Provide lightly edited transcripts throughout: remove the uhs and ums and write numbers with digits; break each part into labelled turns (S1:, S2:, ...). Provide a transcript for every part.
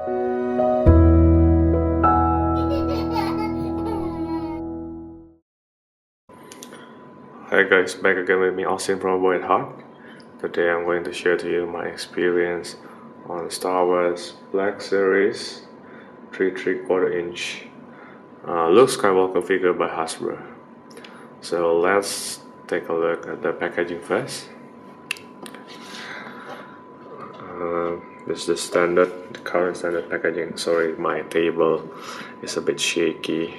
S1: Hi guys, back again with me, Austin from Boy at Heart. Today I'm going to share to you my experience on Star Wars Black Series 3¾ inch Luke Skywalker figure by Hasbro. So let's take a look at the packaging first. This is the current standard packaging. Sorry, my table is a bit shaky.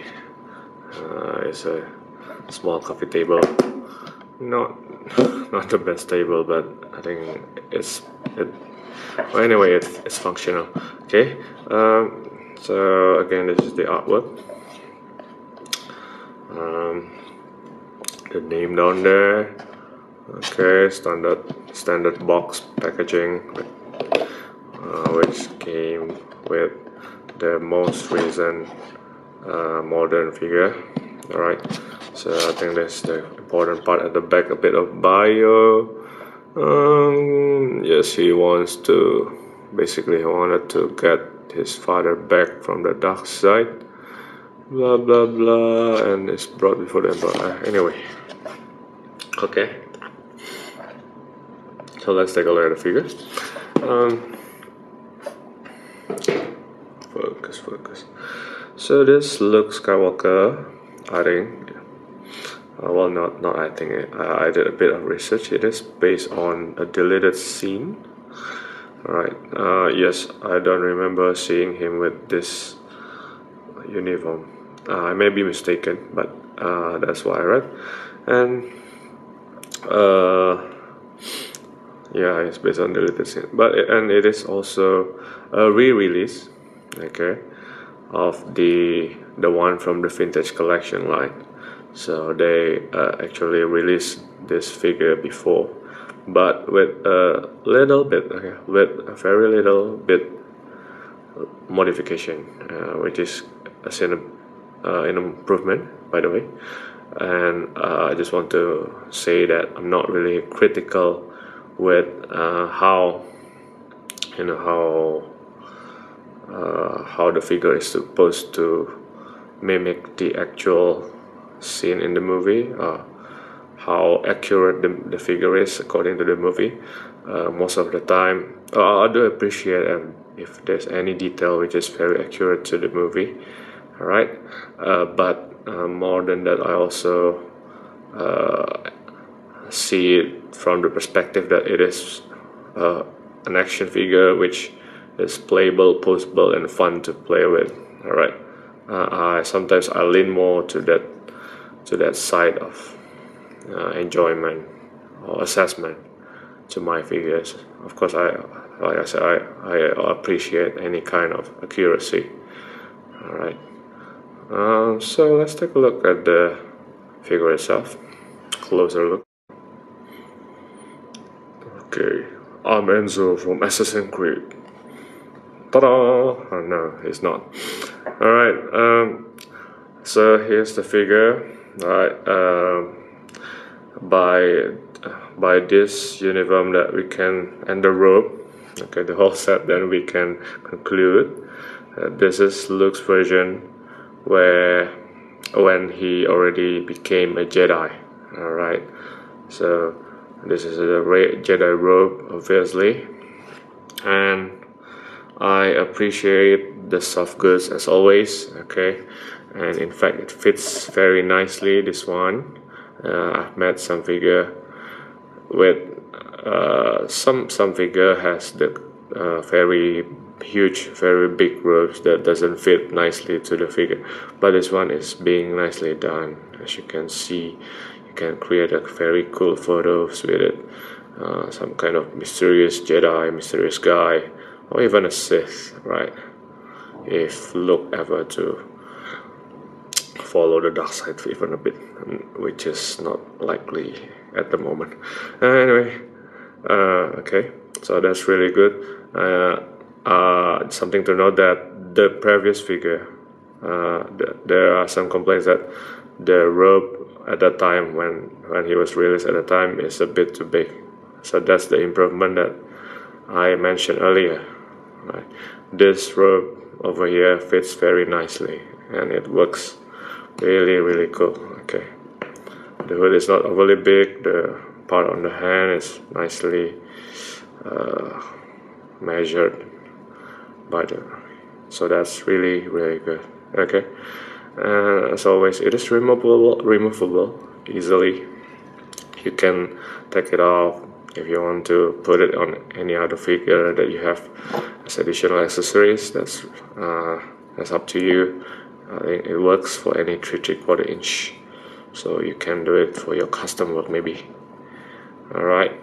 S1: It's a small coffee table. Not the best table, but I think well, anyway, it's functional. Okay. So again, this is the artwork. The name down there. Okay, standard box packaging, which came with the most recent modern figure. Alright, so I think that's the important part at the back, a bit of bio. Yes, he wanted to get his father back from the dark side, blah blah blah, and it's brought before the Emperor. Anyway, okay, so let's take a look at the figure. Focus. So this Luke Skywalker, I think, well, not I think, I did a bit of research. It is based on a deleted scene. Alright, yes, I don't remember seeing him with this uniform. I may be mistaken, but that's what I read. And yeah, it's based on deleted scene, and it is also a re-release, okay, of the one from the vintage collection line. So they actually released this figure before, but with a little bit, with a very little bit modification, which is an improvement, by the way. And I just want to say that I'm not really critical with how the figure is supposed to mimic the actual scene in the movie, how accurate the figure is according to the movie. Most of the time, I do appreciate if there's any detail which is very accurate to the movie. Alright, but more than that, I also see it from the perspective that it is an action figure which is playable, poseable, and fun to play with. Alright, sometimes I lean more to that side of enjoyment or assessment to my figures. Of course, like I said, I appreciate any kind of accuracy. Alright, so let's take a look at the figure itself. Closer look. Okay, I'm Enzo from Assassin's Creed. Ta-da! Oh, no, it's not. Alright, so here's the figure. Alright, by this uniform that we can, and the robe, okay, the whole set, then we can conclude this is Luke's version when he already became a Jedi. Alright, so this is a Jedi robe, obviously, and I appreciate the soft goods as always. Okay, and in fact it fits very nicely, this one. I've met some figure with some figure has the very huge, very big robes that doesn't fit nicely to the figure, but this one is being nicely done. As you can see, you can create a very cool photos with it. Some kind of mysterious Jedi, mysterious guy, or even a Sith, right? If Luke ever to follow the dark side even a bit, which is not likely at the moment. Anyway, okay, so that's really good. Something to note that the previous figure, there are some complaints that the robe at that time when he was released at the time is a bit too big. So that's the improvement that I mentioned earlier. right? This robe over here fits very nicely, and it works really cool. Okay, the hood is not overly big. The part on the hand is nicely measured by the, so that's really good. Okay, as always, it is removable easily. You can take it off if you want to put it on any other figure that you have as additional accessories. That's up to you. It works for any 3/4 inch, so you can do it for your custom work maybe. Alright,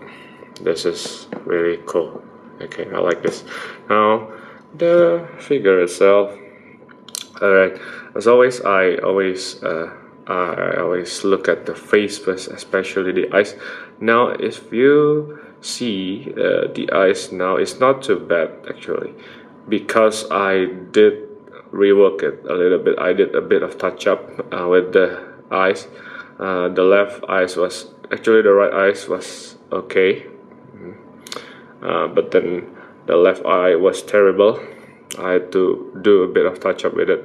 S1: this is really cool. Okay, I like this. Now the figure itself. Alright, as always, I always look at the face first, especially the eyes. Now if you see the eyes now, it's not too bad actually, because I did rework it a little bit. I did a bit of touch up with the eyes. The left eyes was actually, the right eyes was okay, but then the left eye was terrible. I had to do a bit of touch up with it,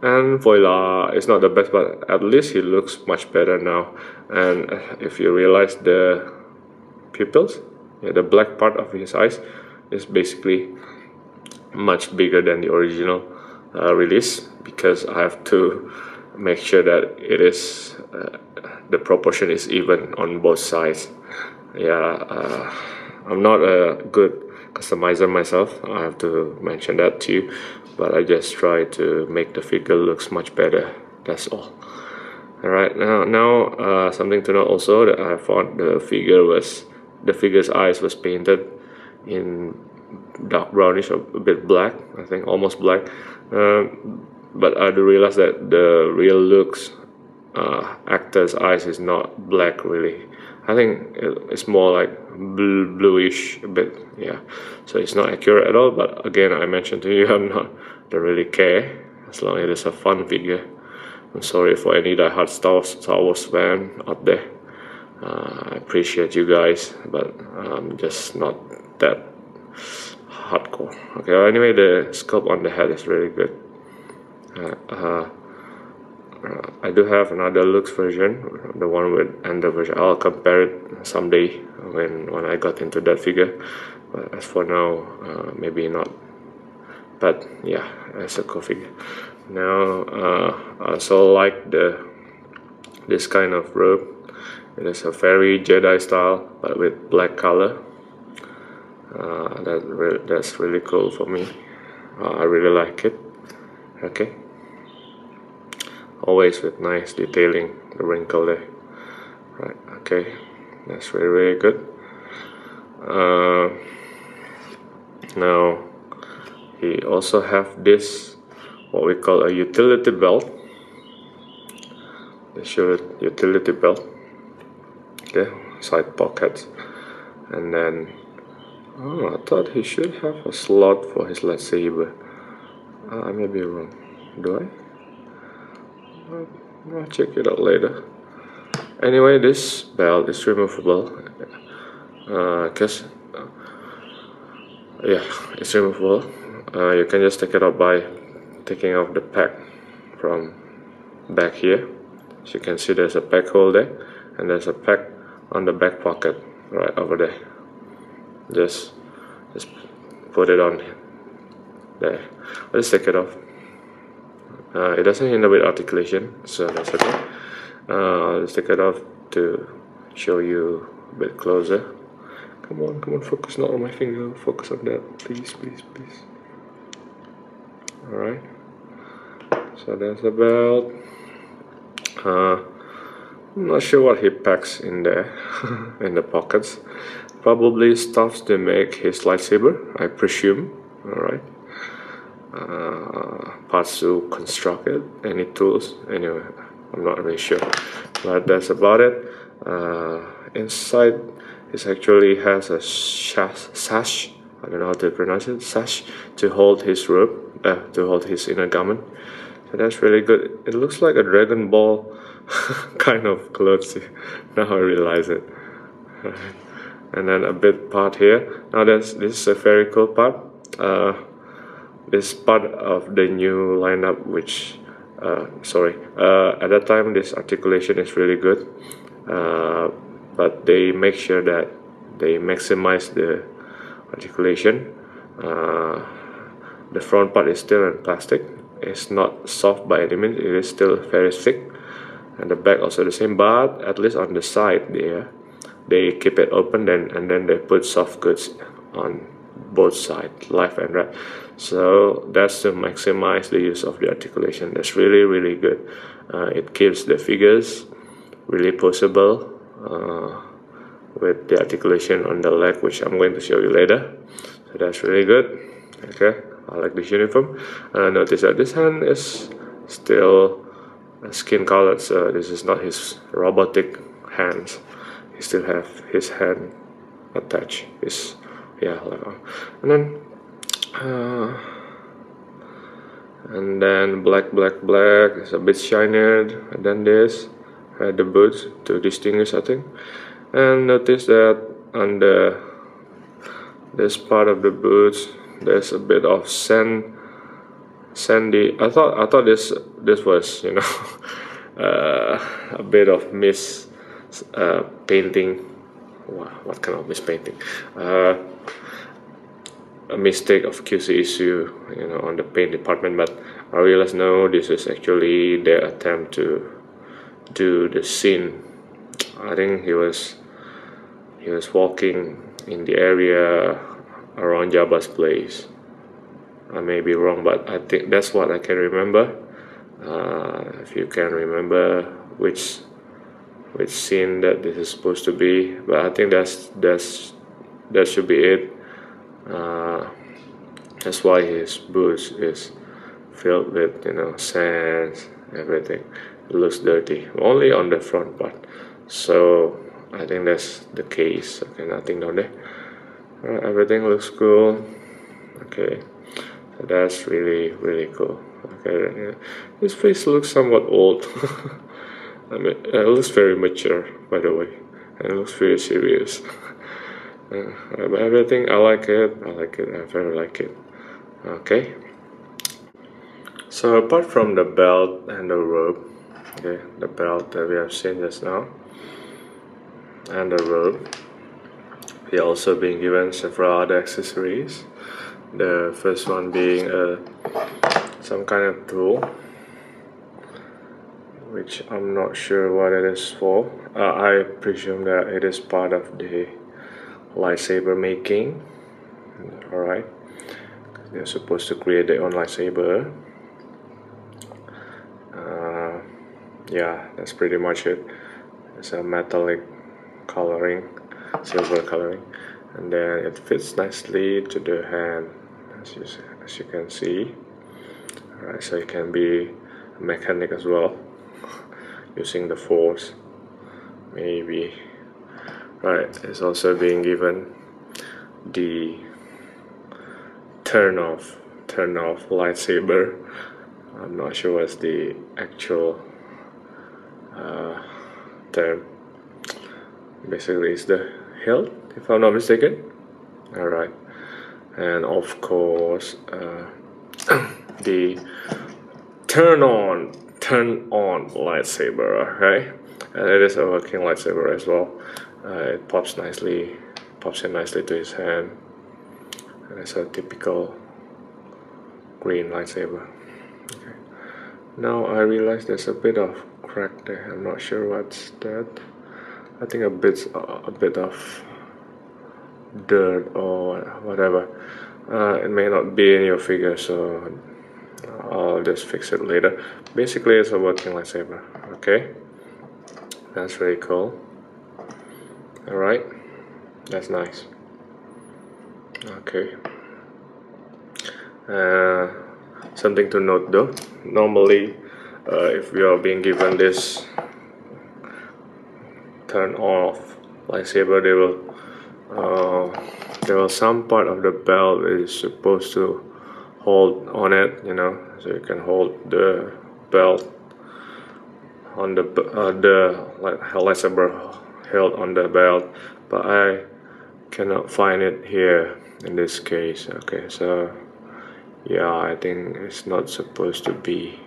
S1: and voila, it's not the best, but at least he looks much better now. And if you realize the pupils, the black part of his eyes is basically much bigger than the original release, because I have to make sure that it is the proportion is even on both sides. Yeah, I'm not a good customizer myself, I have to mention that to you, but I just try to make the figure looks much better, that's all. Alright, now something to note also, that I found the figure's eyes was painted in dark brownish, or a bit black, I think almost black, but I do realize that the real looks actor's eyes is not black really. I think it's more like bluish a bit, yeah. So it's not accurate at all, but again, I mentioned to you, don't really care, as long as it's a fun figure. I'm sorry for any die-hard Star Wars fan out there. I appreciate you guys, but I'm just not that hardcore. Okay, anyway, the sculpt on the head is really good. I do have another looks version, the one with Ender version. I'll compare it someday when I got into that figure, but as for now, maybe not. But yeah, it's a cool figure. Now I also like this kind of robe. It is a very Jedi style, but with black color. That's really cool for me. I really like it. Okay, always with nice detailing, the wrinkle there. Right, okay, that's really good. Now he also have this, what we call a utility belt. They show it, utility belt. Okay, side pockets, and then I thought he should have a slot for his lightsaber. I may be wrong. Do I? I'll check it out later. Anyway, this belt is removable. Yeah, it's removable. You can just take it out by taking off the pack from back here. As you can see, there's a pack hole there, and there's a pack on the back pocket right over there. Just put it on there. I'll just take it off. It doesn't hinder with articulation, so that's okay. I'll just take it off to show you a bit closer. Come on, focus not on my finger, focus on that, please. Alright, so that's the belt. I'm not sure what he packs in there, in the pockets. Probably stuffs to make his lightsaber, I presume. Alright. Parts to construct it, any tools, anyway, I'm not really sure, but that's about it. Inside, it actually has a sash, I don't know how to pronounce it, sash, to hold his robe, to hold his inner garment. So that's really good. It looks like a Dragon Ball kind of clothes. Now I realize it. And then a bit part here. Now this is a very cool part. this part of the new lineup, which at that time this articulation is really good, but they make sure that they maximize the articulation. The front part is still in plastic. It's not soft by any means, it is still very thick, and the back also the same, but at least on the side there they keep it open, and then they put soft goods on both sides, left and right. So that's to maximize the use of the articulation. That's really good. It keeps the figures really poseable with the articulation on the leg, which I'm going to show you later. So that's really good. Okay, I like this uniform. Notice that this hand is still skin colored, so this is not his robotic hands. He still have his hand attached. And then black. It's a bit shinier than this. Had the boots to distinguish, I think. And notice that on this part of the boots, there's a bit of sandy. I thought this was, you know, a bit of painting. What kind of mispainting? A mistake of QC issue, you know, on the paint department. But I realized no, this is actually their attempt to do the scene. I think he was walking in the area around Jabba's place. I may be wrong, but I think that's what I can remember. If you can remember which scene that this is supposed to be, but I think that should be it. That's why his boots is filled with, you know, sand, everything. It looks dirty only on the front part, so I think that's the case. Okay, nothing down there. Everything looks cool. Okay, so that's really cool. Okay, his face looks somewhat old. I mean, it looks very mature, by the way, and it looks very serious. But everything, I like it. I very like it. Okay. So apart from the belt and the robe, okay, the belt that we have seen just now, and the robe, we are also being given several other accessories. The first one being some kind of tool, which I'm not sure what it is for. I presume that it is part of the lightsaber making. Alright, they're supposed to create their own lightsaber. Yeah, that's pretty much it. It's a metallic coloring, silver coloring, and then it fits nicely to the hand, as you can see. Alright, so it can be a mechanic as well, using the force, maybe. Right, it's also being given the turn off lightsaber. I'm not sure what's the actual term. Basically, it's the hilt, if I'm not mistaken. Alright, and of course the turn on lightsaber. Okay, and it is a working lightsaber as well. It pops in nicely to his hand, and it's a typical green lightsaber. Okay. Now I realize there's a bit of crack there. I'm not sure what's that. I think a bit of dirt or whatever. It may not be in your figure, so I'll just fix it later. Basically, it's a working lightsaber. Okay, that's very cool. Alright, that's nice. Okay. Something to note though, normally if we are being given this turn off lightsaber, there will some part of the belt is supposed to hold on it, you know, so you can hold the belt on the lightsaber held on the belt, but I cannot find it here in this case. Okay, so Yeah, I think it's not supposed to be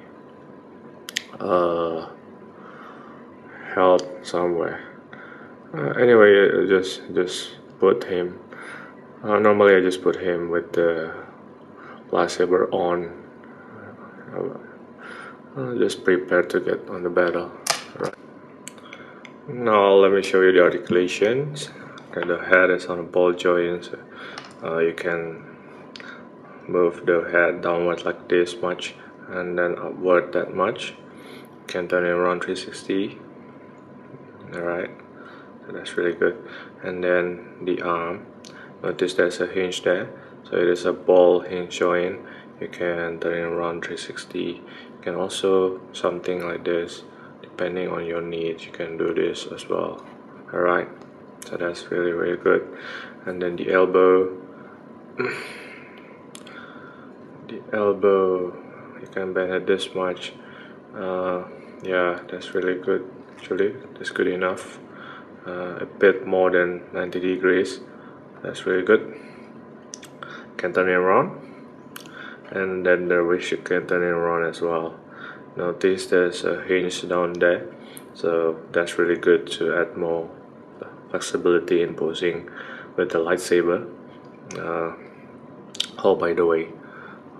S1: held somewhere. Anyway, just put him. Normally, I just put him with the lightsaber on. Just prepare to get on the battle. Right. Now let me show you the articulations. Okay, the head is on a ball joint. You can move the head downward like this much, and then upward that much. You can turn it around 360. Alright, so that's really good. And then the arm, notice there's a hinge there, so it is a ball hinge joint. You can turn it around 360. You can also something like this, depending on your needs. You can do this as well. Alright, so that's really good. And then the elbow, the elbow, you can bend it this much. Yeah, that's really good. Actually, that's good enough. A bit more than 90 degrees. That's really good. Can turn it around, and then the wrist you can turn it around as well. Notice there's a hinge down there, so that's really good to add more flexibility in posing with the lightsaber. Oh, by the way,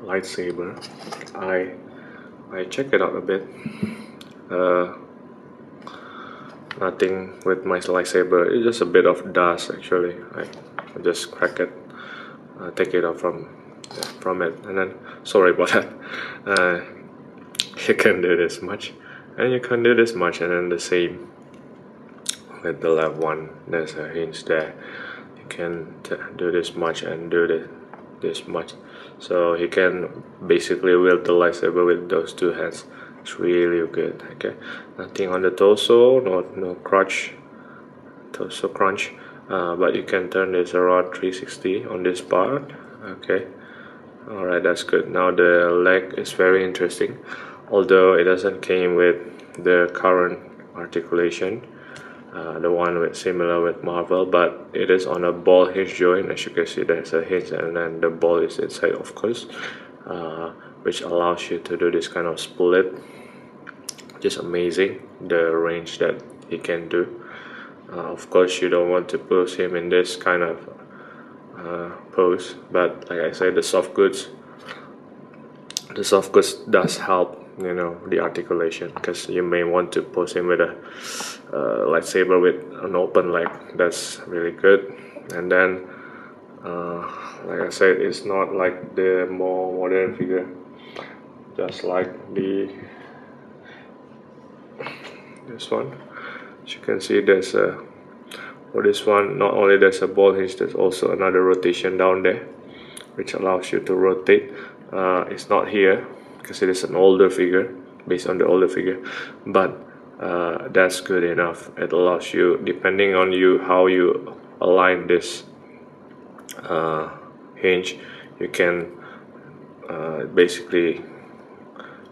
S1: lightsaber, I check it out a bit. Nothing with my lightsaber. It's just a bit of dust actually. I just crack it, take it off from it, and then sorry about that. You can do this much, and you can do this much, and then the same with the left one. There's a hinge there. You can do this much and do this much. So you can basically wield the lightsaber with those two hands. It's really good. Okay, nothing on the torso, no crunch, torso crunch, but you can turn this around 360 on this part. Okay, all right, that's good. Now the leg is very interesting, although it doesn't came with the current articulation, the one with similar with Marvel, but it is on a ball hinge joint. As you can see, there's a hinge, and then the ball is inside, of course, which allows you to do this kind of split. Just amazing the range that he can do. Of course, you don't want to pose him in this kind of pose, but like I said, the soft goods does help, the articulation, because you may want to pose him with a lightsaber with an open leg. That's really good. And then like I said, it's not like the more modern figure, just like this one. As you can see, there's for this one, not only there's a ball hinge, there's also another rotation down there, which allows you to rotate. It's not here because it is an older figure, based on the older figure, but that's good enough. It allows you, depending on how you align this hinge, you can basically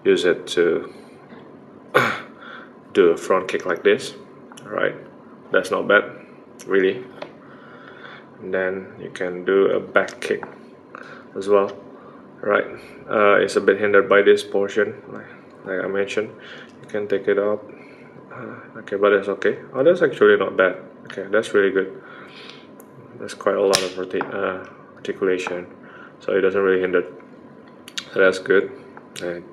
S1: use it to do a front kick like this. Alright, that's not bad, really. And then you can do a back kick as well. Right, it's a bit hindered by this portion, like I mentioned. You can take it up. Okay, but that's okay. Oh, that's actually not bad. Okay, that's really good. There's quite a lot of articulation, so it doesn't really hinder. So that's good. And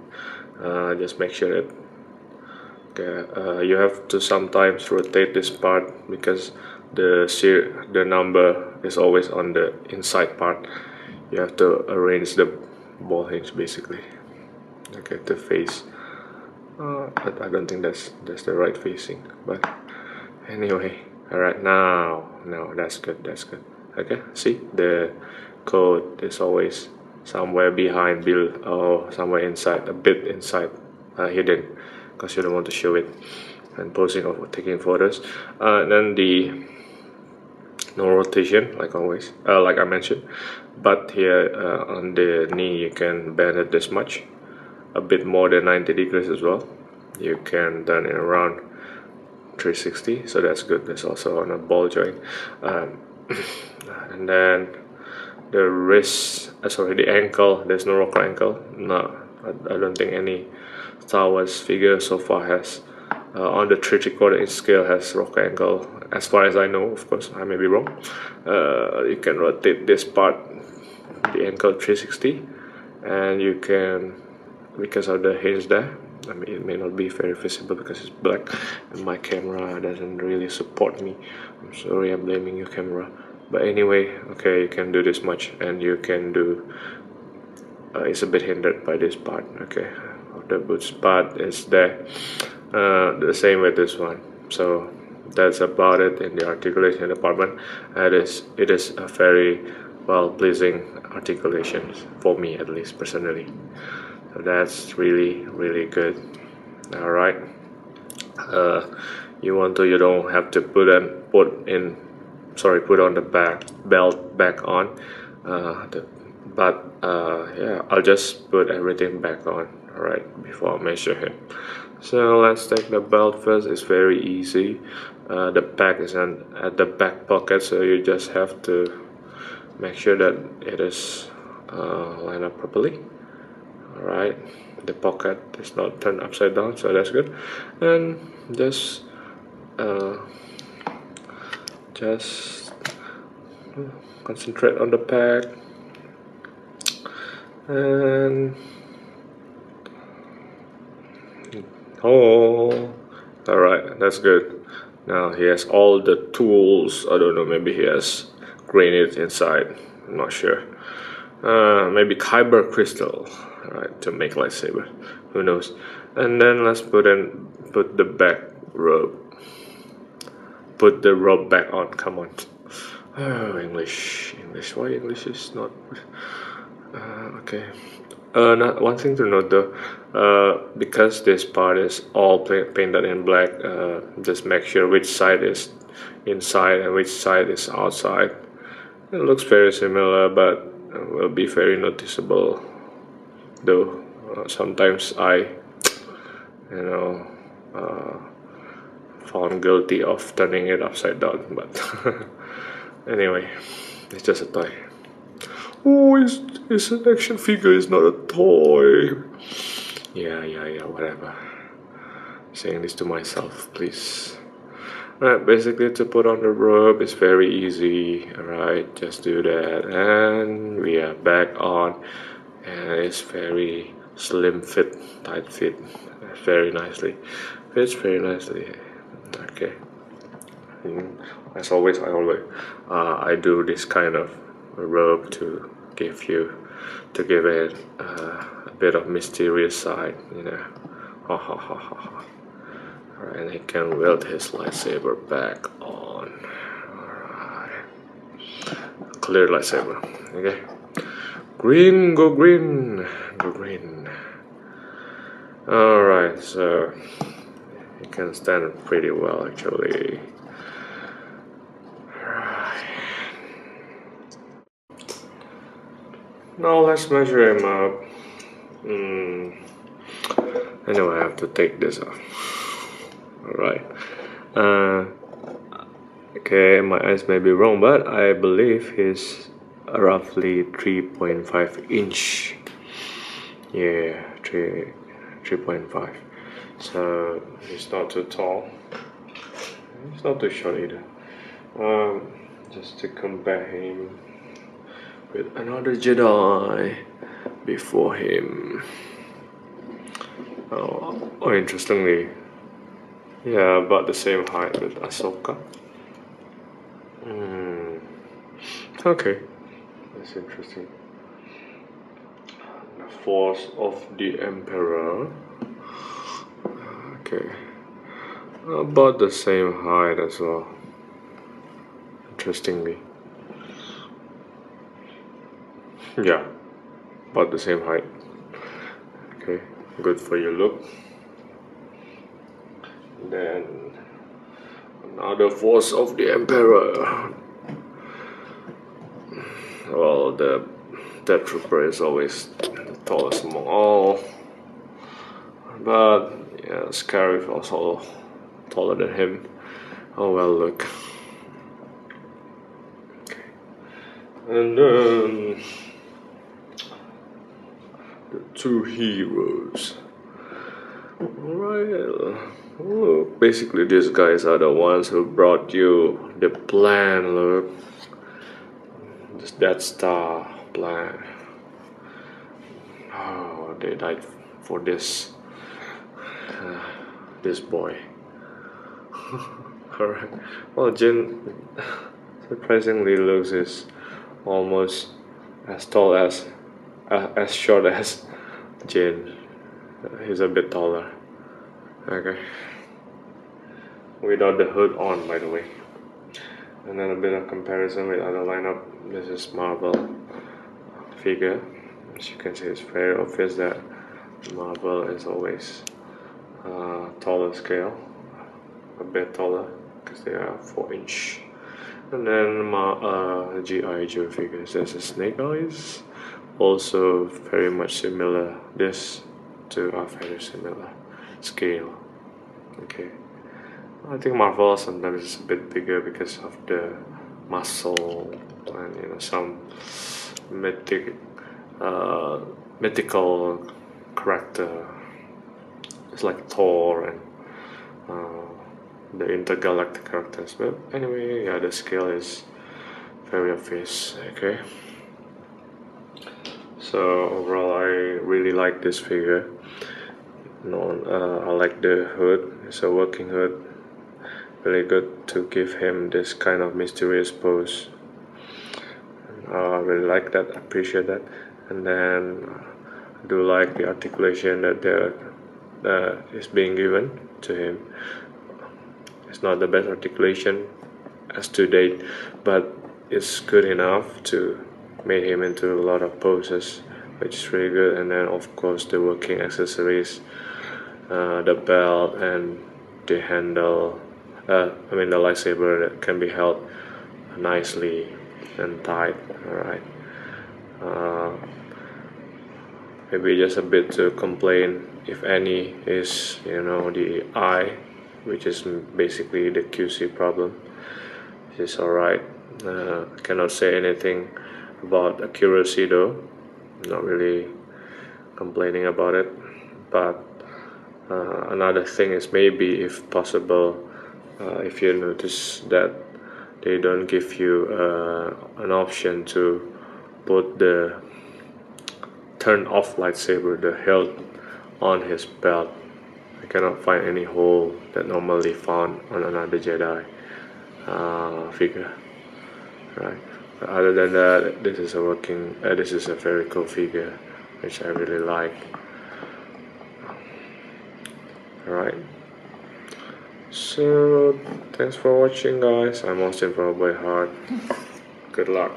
S1: just make sure that you have to sometimes rotate this part, because the number is always on the inside part. You have to arrange the ball hinge basically, okay, to face. But I don't think that's the right facing, but anyway. Alright, now that's good. Okay, see, the code is always somewhere behind build, or somewhere inside, a bit inside, hidden, because you don't want to show it and posing or taking photos. Then the no rotation, like always, like I mentioned, but here on the knee you can bend it this much, a bit more than 90 degrees as well. You can turn it around 360, so that's good. That's also on a ball joint. And then the wrist, sorry, the ankle. There's no rocker ankle. No, I don't think any Star Wars figure so far has. On the 3/4 inch scale has rocker ankle, as far as I know. Of course, I may be wrong. You can rotate this part, the ankle 360, and you can, because of the hinge there, I mean, it may not be very visible because it's black and my camera doesn't really support me. I'm sorry, I'm blaming your camera. But anyway, okay, you can do this much, and you can do, it's a bit hindered by this part, okay. The boots part is there, the same with this one. So that's about it in the articulation department. It is a very well pleasing articulation for me, at least personally. So that's really good. All right. You don't have to put on the belt back on. Yeah, I'll just put everything back on. All right, before I measure him. So let's take the belt first. It's very easy. The back is at the back pocket, so you just have to make sure that it is lined up properly. Alright, the pocket is not turned upside down, so that's good. And just concentrate on the pack, and alright, that's good. Now he has all the tools. I don't know, maybe he has granite inside, I'm not sure. Maybe kyber crystal, right, to make lightsaber, who knows. And then let's put the back robe, put the robe back on. Come on. Oh, English, why English is not okay. One thing to note though, because this part is all painted in black, just make sure which side is inside and which side is outside. It looks very similar, but will be very noticeable though. Sometimes I found guilty of turning it upside down, but anyway, it's just a toy. Oh, it's an action figure, it's not a toy. Yeah, whatever. Saying this to myself, please. Alright, basically to put on the robe is very easy. Alright, just do that, and we are back on, and it's very slim fit, tight fit, very nicely. Fits very nicely. Okay. As always, I do this kind of robe to give it a bit of mysterious side, Ha ha ha ha ha. Alright, and he can wield his lightsaber back on. Alright. Clear lightsaber. Okay. Green, go green. Go green. Alright, so he can stand pretty well actually. Alright. Now let's measure him up. Anyway, I have to take this off. Alright. Okay, my eyes may be wrong, but I believe he's roughly 3.5 inch. Yeah, 3.5. So he's not too tall. He's not too short either. Just to compare him with another Jedi before him. Oh, interestingly, yeah, about the same height with Ahsoka. Okay, that's interesting. The Force of the Emperor. Okay, about the same height as well. Interestingly, yeah, about the same height. Okay, good for your look. Then another Force of the Emperor. Well, the Death Trooper is always the tallest among all, but yeah, Scarif also taller than him. Oh well, look. Okay. And then the two heroes. Alright, look, basically these guys are the ones who brought you the plan, look. This Death Star plan. Oh, they died for this this boy. Alright, well, Jin surprisingly looks is almost as tall as short as Jin. He's a bit taller. Okay, without the hood on, by the way. And then a bit of comparison with other lineup. This is Marvel figure. As you can see, it's very obvious that Marvel is always taller scale, a bit taller because they are 4-inch. And then GI Joe figures. There's a Snake Eyes, also very much similar. This two are very similar scale. Okay, I think Marvel sometimes is a bit bigger because of the muscle and some mythical character. It's like Thor and the intergalactic characters. But anyway, yeah, the scale is very obvious. Okay, so overall I really like this figure. I like the hood. It's a working hood, really good to give him this kind of mysterious pose. I really like that, appreciate that. And then I do like the articulation that is being given to him. It's not the best articulation as to date, but it's good enough to make him into a lot of poses, which is really good. And then of course the working accessories, the belt and the handle, the lightsaber that can be held nicely and tight. Alright, maybe just a bit to complain, if any, is the eye, which is basically the QC problem. It's alright. I cannot say anything about accuracy though, not really complaining about it. But another thing is, maybe if possible, if you notice that they don't give you an option to put the turn off lightsaber, the hilt, on his belt. I cannot find any hole that normally found on another Jedi figure, right? But other than that, this is a very cool figure, which I really like. Alright, so thanks for watching, guys. I'm Austin from Boy Heart. Good luck.